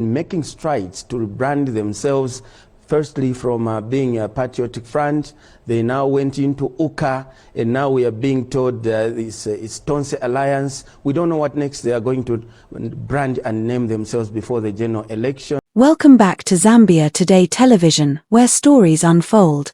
making strides to rebrand themselves, firstly from being a Patriotic Front. They now went into UKA, and now we are being told it's Tonse Alliance. We don't know what next they are going to brand and name themselves before the general election. Welcome back to Zambia Today Television, where stories unfold.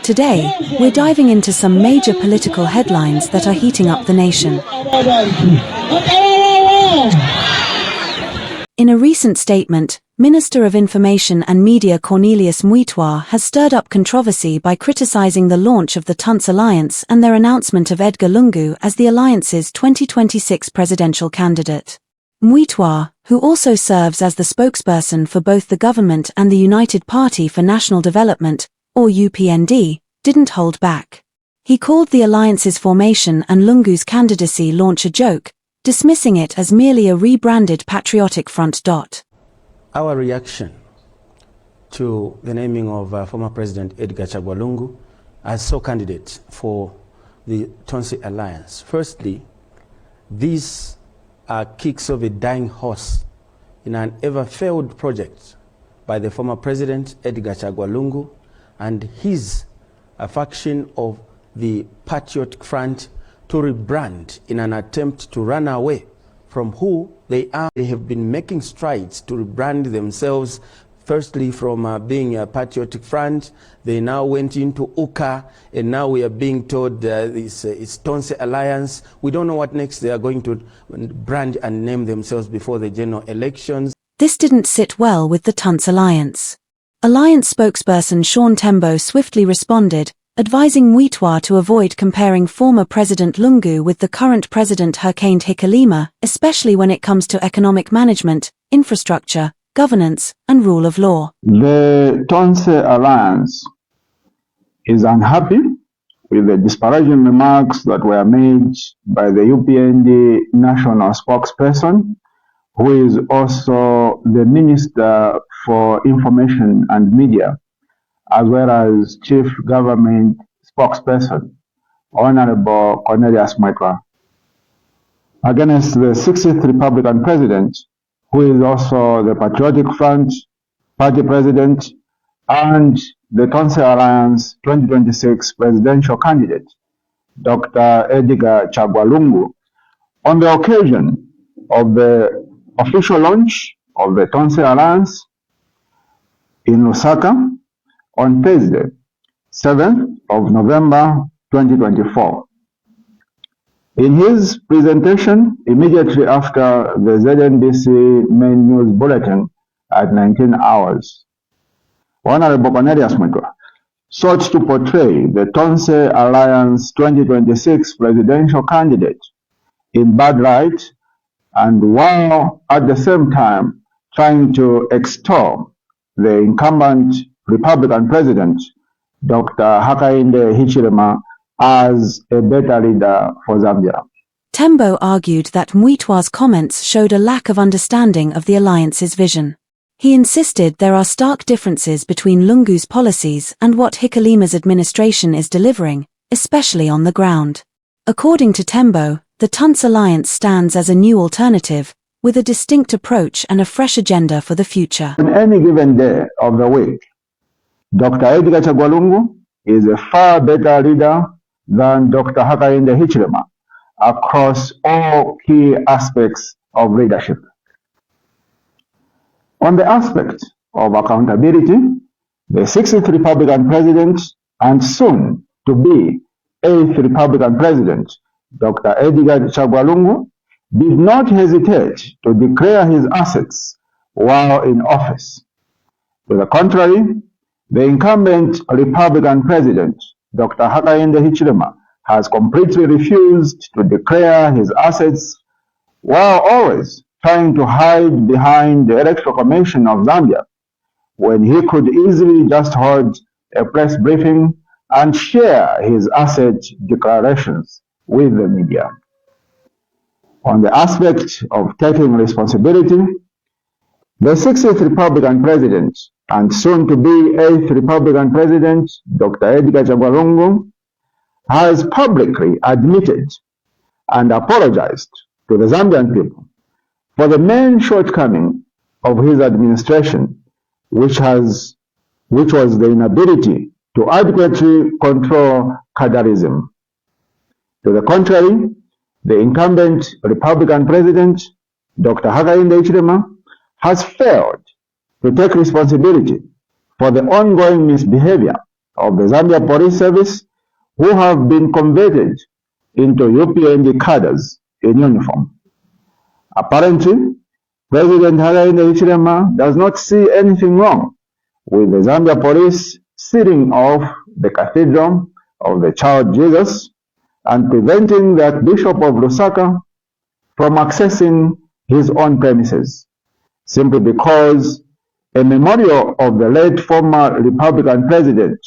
Today, we're diving into some major political headlines that are heating up the nation. In a recent statement, Minister of Information and Media Cornelious Mweetwa has stirred up controversy by criticizing the launch of the Tonse Alliance and their announcement of Edgar Lungu as the alliance's 2026 presidential candidate. Mweetwa, who also serves as the spokesperson for both the government and the United Party for National Development, or UPND, didn't hold back. He called the alliance's formation and Lungu's candidacy launch a joke, dismissing it as merely a rebranded Patriotic Front. Our reaction to the naming of former President Edgar Lungu as sole candidate for the Tonse Alliance. Firstly, these are kicks of a dying horse in an ever-failed project by the former President Edgar Lungu and his faction of the Patriotic Front to rebrand in an attempt to run away from who they are. They have been making strides to rebrand themselves, firstly from being a Patriotic Front. They now went into UKA, and now we are being told it's Tonse Alliance. We don't know what next they are going to brand and name themselves before the general elections. This didn't sit well with the Tonse Alliance. Alliance spokesperson Tembo swiftly responded, advising Mweetwa to avoid comparing former President Lungu with the current President Hakainde Hichilema, especially when it comes to economic management, infrastructure, governance, and rule of law. The Tonse Alliance is unhappy with the disparaging remarks that were made by the UPND national spokesperson, who is also the Minister for Information and Media, as well as Chief Government Spokesperson, Honorable Cornelious Mweetwa, against the 60th Republican President, who is also the Patriotic Front Party President and the Tonse Alliance 2026 presidential candidate, Dr. Edgar Lungu, on the occasion of the official launch of the Tonse Alliance in Lusaka on Thursday, 7th of November 2024. In his presentation immediately after the ZNBC main news bulletin at 19 hours, Honorable Cornelious Mweetwa sought to portray the Tonse Alliance 2026 presidential candidate in bad light, and while at the same time trying to extol the incumbent Republican President, Dr. Hakainde Hichilema, as a better leader for Zambia. Tembo argued that Mweetwa's comments showed a lack of understanding of the alliance's vision. He insisted there are stark differences between Lungu's policies and what Hichilema's administration is delivering, especially on the ground. According to Tembo, the Tonse Alliance stands as a new alternative, with a distinct approach and a fresh agenda for the future. On any given day of the week, Dr. Edgar Lungu is a far better leader than Dr. Hakainde Hichilema across all key aspects of leadership. On the aspect of accountability, the 60th Republican President and soon to be 8th Republican President, Dr. Edgar Lungu, did not hesitate to declare his assets while in office. To the contrary, the incumbent Republican President, Dr. Hakainde Hichilema, has completely refused to declare his assets while always trying to hide behind the Electoral Commission of Zambia, when he could easily just hold a press briefing and share his asset declarations with the media. On the aspect of taking responsibility, the 60th Republican President and soon to be 8th Republican President, Dr. Edgar Lungu, has publicly admitted and apologized to the Zambian people for the main shortcoming of his administration, which was the inability to adequately control cadreism. To the contrary, the incumbent Republican President, Dr. Hakainde Hichilema, has failed to take responsibility for the ongoing misbehavior of the Zambia Police Service, who have been converted into UPND cadres in uniform. Apparently, President Hakainde Hichilema does not see anything wrong with the Zambia Police sealing off the Cathedral of the Child Jesus and preventing the Archbishop of Lusaka from accessing his own premises, simply because a memorial of the late former Republican President,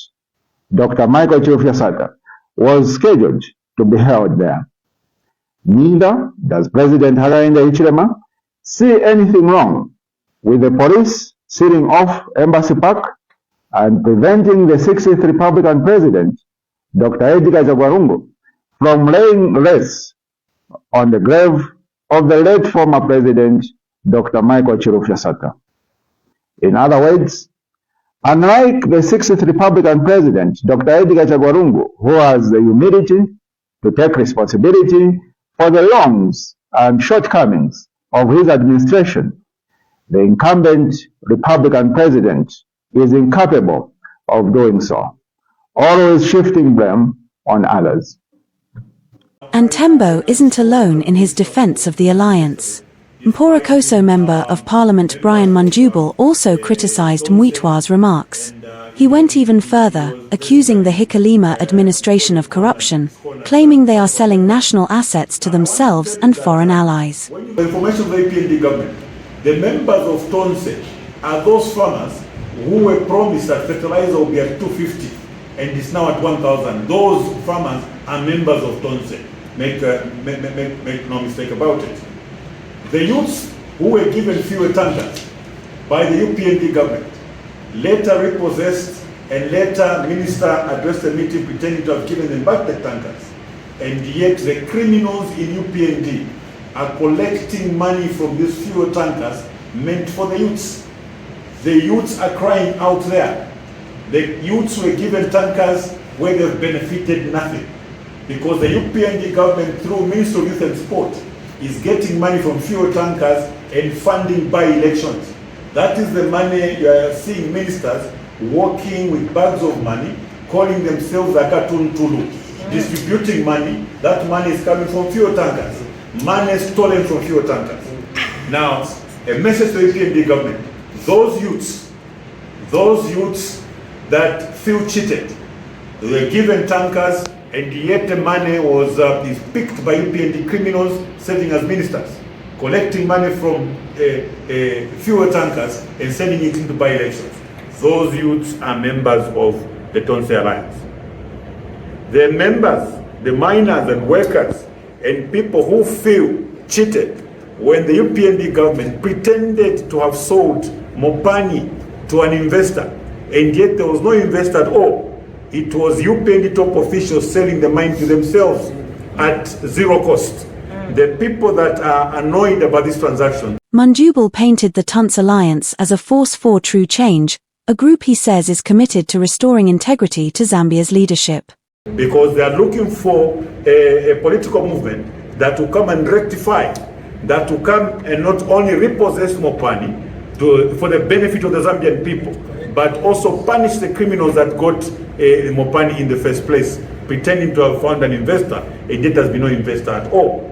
Dr. Michael Chilufya-Sata, was scheduled to be held there. Neither does President Hakainde Hichilema see anything wrong with the police sealing off Embassy Park and preventing the 60th Republican President, Dr. Edgar Lungu, from laying wreaths on the grave of the late former President, Dr. Michael Chilufya-Sata. In other words, unlike the 60th Republican President, Dr. Edgar Lungu, who has the humility to take responsibility for the wrongs and shortcomings of his administration, the incumbent Republican President is incapable of doing so, always shifting blame on others. And Tembo isn't alone in his defense of the alliance. Mporokoso Member of Parliament Brian Mundubile also criticized Mweetwa's remarks. He went even further, accusing the Hichilema administration of corruption, claiming they are selling national assets to themselves and foreign allies. The information of the APND government, the members of Tonse are those farmers who were promised that fertilizer will be at 250 and it's now at 1,000. Those farmers are members of Tonse. Make no mistake about it. The youths who were given fuel tankers by the UPND government later repossessed, and later minister addressed a meeting pretending to have given them back the tankers. And yet the criminals in UPND are collecting money from these fuel tankers meant for the youths. The youths are crying out there. The youths were given tankers where they've benefited nothing, because the UPND government, through Ministry of Youth and Sport, is getting money from fuel tankers and funding by-elections. That is the money you are seeing ministers walking with bags of money, calling themselves a cartoon Tulu, distributing money. That money is coming from fuel tankers. Money stolen from fuel tankers. Now, a message to the UPND government: those youths that feel cheated, they were given tankers, and yet the money was is picked by UPND criminals serving as ministers, collecting money from fuel tankers and sending it into by-elections. Those youths are members of the Tonse Alliance. The members, the miners and workers and people who feel cheated when the UPND government pretended to have sold Mopani to an investor, and yet there was no investor at all. It was UPND top officials selling the mine to themselves at zero cost. The people that are annoyed about this transaction. Mundubile painted the Tonse Alliance as a force for true change, a group he says is committed to restoring integrity to Zambia's leadership. Because they are looking for a political movement that will come and rectify, that will come and not only repossess Mopani for the benefit of the Zambian people, but also punish the criminals that got Mopani in the first place, pretending to have found an investor, and yet has been no investor at all.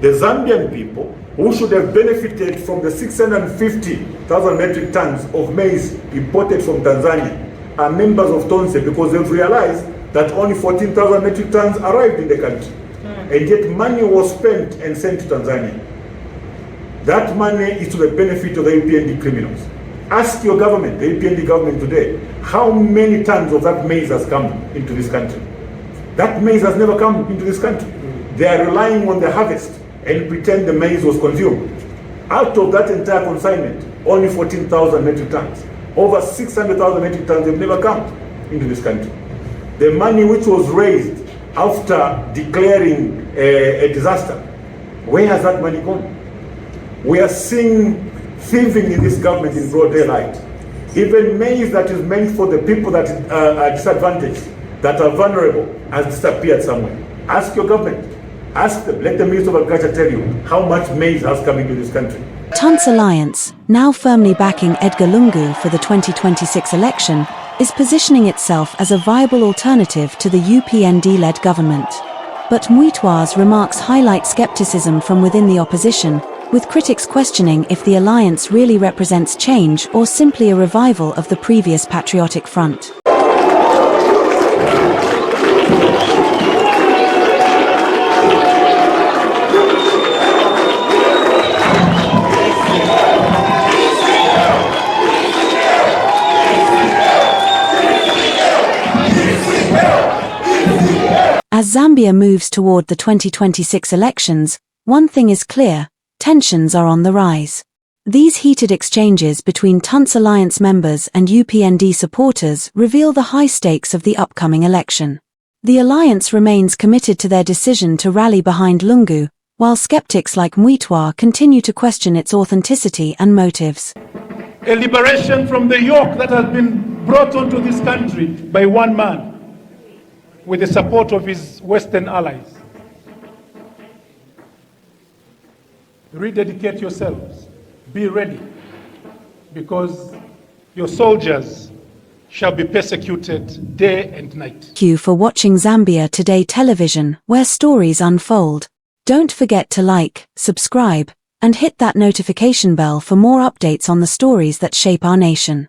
The Zambian people, who should have benefited from the 650,000 metric tons of maize imported from Tanzania, are members of Tonse because they've realized that only 14,000 metric tons arrived in the country, and yet money was spent and sent to Tanzania. That money is to the benefit of the UPND criminals. Ask your government, the UPND government today, how many tons of that maize has come into this country? That maize has never come into this country. They are relying on the harvest and pretend the maize was consumed. Out of that entire consignment, only 14,000 metric tons. Over 600,000 metric tons have never come into this country. The money which was raised after declaring a disaster, where has that money gone? We are seeing thieving in this government in broad daylight. Even maize that is meant for the people that are disadvantaged, that are vulnerable, has disappeared somewhere. Ask your government. Ask them. Let the Minister of Agriculture tell you how much maize has come into this country. Tonse Alliance, now firmly backing Edgar Lungu for the 2026 election, is positioning itself as a viable alternative to the UPND-led government. But Mweetwa's remarks highlight skepticism from within the opposition, with critics questioning if the alliance really represents change or simply a revival of the previous Patriotic Front. As Zambia moves toward the 2026 elections, one thing is clear: tensions are on the rise. These heated exchanges between Tonse Alliance members and UPND supporters reveal the high stakes of the upcoming election. The alliance remains committed to their decision to rally behind Lungu, while skeptics like Mweetwa continue to question its authenticity and motives. A liberation from the yoke that has been brought onto this country by one man, with the support of his Western allies. Rededicate yourselves. Be ready, because your soldiers shall be persecuted day and night. Thank you for watching Zambia Today Television, where stories unfold. Don't forget to like, subscribe, and hit that notification bell for more updates on the stories that shape our nation.